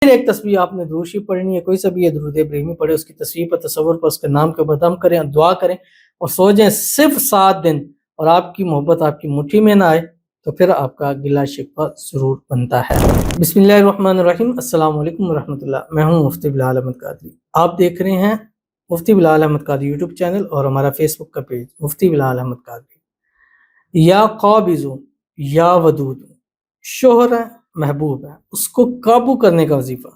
پھر ایک تسبیح آپ نے درود شریف پڑھنی ہے، کوئی سا بھی یہ درود ابراہیمی پڑھے، اس کی تصویر پر تصور پر اس کے نام کے اوپر دم کریں، دعا کریں اور سو جائیں صرف 7 دن، اور آپ کی محبت آپ کی مٹھی میں نہ آئے تو پھر آپ کا گلہ شکوہ ضرور بنتا ہے۔ بسم اللہ الرحمن الرحیم، السلام علیکم ورحمۃ اللہ۔ میں ہوں مفتی بلال احمد قادری، آپ دیکھ رہے ہیں مفتی بلال احمد قادری یوٹیوب چینل اور ہمارا فیس بک کا پیج مفتی بلال احمد قادری۔ یا قابض یا ودود، شوہر ہے، محبوب ہے، اس کو قابو کرنے کا وظیفہ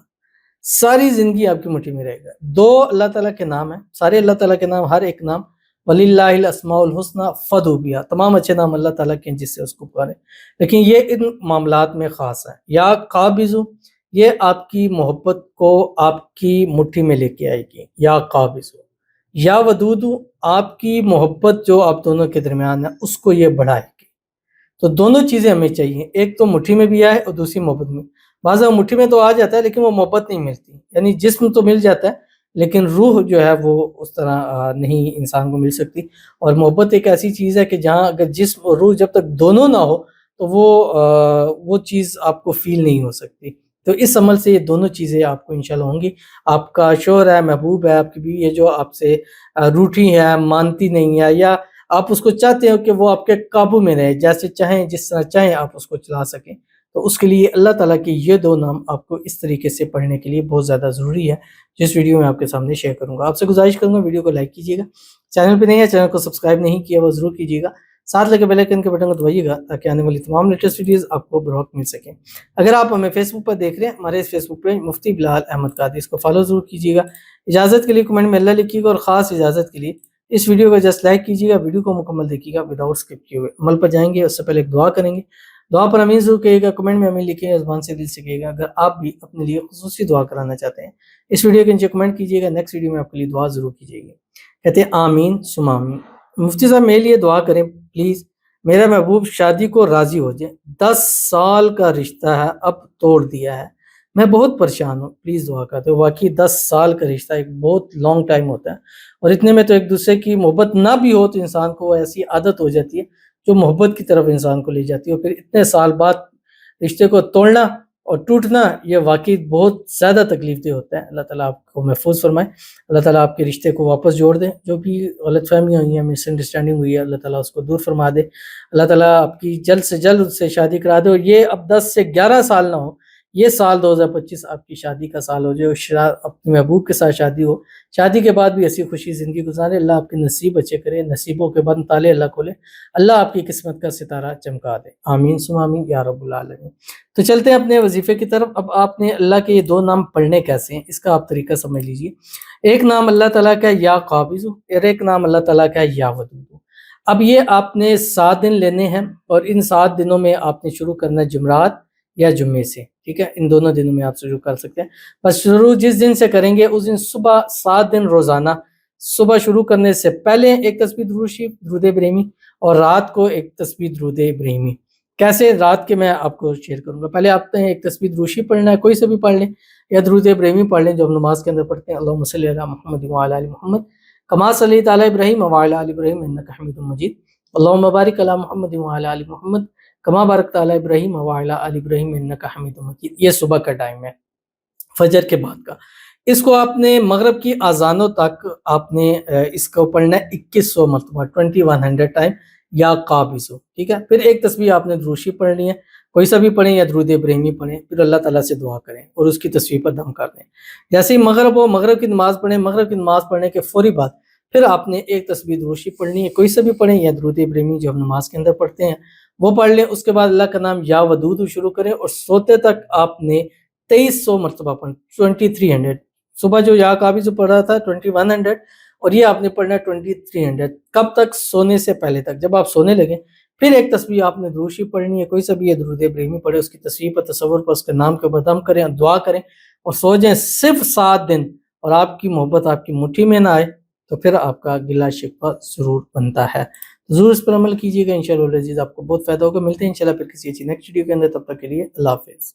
ساری زندگی آپ کی مٹھی میں رہے گا۔ 2 اللہ تعالیٰ کے نام ہیں، سارے اللہ تعالیٰ کے نام، ہر ایک نام وَلِلَّهِ الْأَسْمَاءُ الْحُسْنَى فَادْعُوا بِهَا، تمام اچھے نام اللہ تعالیٰ کے ہیں جس سے اس کو پکاریں، لیکن یہ ان معاملات میں خاص ہے۔ یا قابض، یہ آپ کی محبت کو آپ کی مٹھی میں لے کے آئے گی، یا قابض۔ یا ودود، آپ کی محبت جو آپ دونوں کے درمیان ہے اس کو یہ بڑھائے گی۔ تو دونوں چیزیں ہمیں چاہیے، ایک تو مٹھی میں بھی آئے اور دوسری محبت میں۔ بعض مٹھی میں تو آ جاتا ہے لیکن وہ محبت نہیں ملتی، یعنی جسم تو مل جاتا ہے لیکن روح جو ہے وہ اس طرح نہیں انسان کو مل سکتی۔ اور محبت ایک ایسی چیز ہے کہ جہاں اگر جسم اور روح جب تک دونوں نہ ہو تو وہ چیز آپ کو فیل نہیں ہو سکتی۔ تو اس عمل سے یہ دونوں چیزیں آپ کو انشاءاللہ ہوں گی۔ آپ کا شوہر ہے، محبوب ہے، آپ کی بیوی ہے جو آپ سے روٹھی ہے، مانتی نہیں ہے، یا آپ اس کو چاہتے ہو کہ وہ آپ کے قابو میں رہے، جیسے چاہیں جس طرح چاہیں آپ اس کو چلا سکیں، تو اس کے لیے اللہ تعالیٰ کے یہ 2 نام آپ کو اس طریقے سے پڑھنے کے لیے بہت زیادہ ضروری ہے، جس ویڈیو میں آپ کے سامنے شیئر کروں گا۔ آپ سے گزارش کروں گا ویڈیو کو لائک کیجیے گا، چینل پہ نہیں ہے چینل کو سبسکرائب نہیں کیا وہ ضرور کیجیے گا، ساتھ لگے بیل آئیکن کے بٹن کو دبائیے گا تاکہ آنے والی تمام لیٹسٹ ویڈیوز آپ کو بروقت مل سکیں۔ اگر آپ ہمیں فیس بک پر دیکھ رہے ہیں، ہمارے اس فیس بک پہ مفتی بلال احمد قادری، اس کو فالو ضرور کیجیے گا۔ اجازت کے لیے کمنٹ میں اللہ لکھیے گا، اور خاص اجازت کے لیے اس ویڈیو کو جسٹ لائک کیجیے گا، ویڈیو کو مکمل دیکھیے گا وداؤٹ اسکپ کیے ہوئے۔ عمل پر جائیں گے اس سے پہلے ایک دعا کریں گے، دعا پر امین ضرور کہیے گا، کمنٹ میں امین لکھیے گا، زبان سے دل سے کہیے گا۔ اگر آپ بھی اپنے لیے خصوصی دعا کرانا چاہتے ہیں اس ویڈیو کے نیچے کمنٹ کیجیے گا، نیکسٹ ویڈیو میں آپ کے لیے دعا ضرور کیجیے گی۔ کہتے ہیں آمین ثم آمین۔ مفتی صاحب میرے لیے دعا کریں پلیز، میرا محبوب شادی کو راضی ہو جائے، 10 سال کا رشتہ ہے اب توڑ دیا ہے، میں بہت پریشان ہوں، پلیز دعا کرتے ہو۔ واقعی 10 سال کا رشتہ ایک بہت لانگ ٹائم ہوتا ہے، اور اتنے میں تو ایک دوسرے کی محبت نہ بھی ہو تو انسان کو ایسی عادت ہو جاتی ہے جو محبت کی طرف انسان کو لے جاتی ہے، اور پھر اتنے سال بعد رشتے کو توڑنا اور ٹوٹنا یہ واقعی بہت زیادہ تکلیف دہ ہوتا ہے۔ اللہ تعالیٰ آپ کو محفوظ فرمائے، اللہ تعالیٰ آپ کے رشتے کو واپس جوڑ دے، جو بھی غلط فہمیاں ہوئی ہیں، مس انڈرسٹینڈنگ ہوئی ہے، اللہ تعالیٰ اس کو دور فرما دے، اللہ تعالیٰ آپ کی جلد سے جلد اس سے شادی کرا دے، اور یہ اب 10 سے 11 سال نہ ہو، یہ سال 2025 آپ کی شادی کا سال ہو جائے، اپنے محبوب کے ساتھ شادی ہو، شادی کے بعد بھی ایسی خوشی زندگی گزارے، اللہ آپ کے نصیب اچھے کرے، نصیبوں کے بند تالے اللہ کھولے، اللہ آپ کی قسمت کا ستارہ چمکا دے، آمین ثم آمین یا رب العالمین۔ تو چلتے ہیں اپنے وظیفے کی طرف۔ اب آپ نے اللہ کے یہ 2 نام پڑھنے کیسے ہیں اس کا آپ طریقہ سمجھ لیجئے۔ ایک نام اللہ تعالیٰ کا ہے یا قابض، اور ایک نام اللہ تعالیٰ کا ہے یا ودود۔ اب یہ آپ نے 7 دن لینے ہیں، اور ان 7 دنوں میں آپ نے شروع کرنا ہے جمعرات یا جمعے سے، ٹھیک ہے، ان دونوں دنوں میں آپ شروع کر سکتے ہیں۔ بس شروع جس دن سے کریں گے اس دن صبح 7 دن روزانہ صبح شروع کرنے سے پہلے ایک تسبیح درود شریف درود ابراہیمی، اور رات کو ایک تسبیح درود ابراہیمی۔ کیسے رات کے میں آپ کو شیئر کروں گا۔ پہلے آپ نے ایک تسبیح درود شریف پڑھنا ہے، کوئی سے بھی پڑھ لیں، یا درود ابراہیمی پڑھ لیں جو ہم نماز کے اندر پڑھتے ہیں، اللہم صلی علی محمد وعلی آل محمد کما صلیت علی ابراہیم وعلی آل ابراہیم انک حمید مجید، اللہم بارک علی محمد وعلی آل محمد کما بارکت علی ابراہیم وعلی آل ابراہیم انک حمید مجید۔ یہ صبح کا ٹائم ہے، فجر کے بعد کا۔ اس کو آپ نے مغرب کی اذانوں تک آپ نے اس کو پڑھنا ہے 2100 مرتبہ، 2100 ٹائم، یا قابض ہو، ٹھیک ہے۔ پھر ایک تسبیح آپ نے درود شریف پڑھنی ہے، کوئی سا بھی پڑھیں یا درود ابراہیمی پڑھیں، پھر اللہ تعالیٰ سے دعا کریں اور اس کی تصویر پر دم کر دیں۔ جیسے ہی مغرب ہو، مغرب کی نماز پڑھیں، مغرب کی نماز پڑھنے کے فوری بعد پھر آپ نے ایک تسبیح درود شریف پڑھنی ہے، کوئی سا بھی پڑھیں یا درود ابراہیمی جو ہم نماز کے اندر پڑھتے ہیں وہ پڑھ لیں۔ اس کے بعد اللہ کا نام یا ودود شروع کریں، اور سوتے تک آپ نے 2300 مرتبہ پڑھیں، 2300۔ صبح جو یا قابض پڑھ رہا تھا 2100، اور یہ آپ نے پڑھنا ہے 2300۔ کب تک؟ سونے سے پہلے تک۔ جب آپ سونے لگیں پھر ایک تسبیح آپ نے درود شریف پڑھنی ہے، کوئی سا بھی یہ درود ابراہیمی پڑھے، اس کی تصویر پر تصور پر اس کے نام کے اوپر دم کریں، دعا کریں اور سو جائیں صرف 7 دن، اور آپ کی محبت آپ کی مٹھی میں نہ آئے تو پھر آپ کا گلہ شکوہ ضرور بنتا ہے۔ ضرور اس پر عمل کیجیے گا، انشاءاللہ العزیز آپ کو بہت فائدہ ہوگا۔ ملتے ہیں انشاءاللہ پھر کسی اچھی نیکسٹ ویڈیو کے اندر، تب تک کے لیے اللہ حافظ۔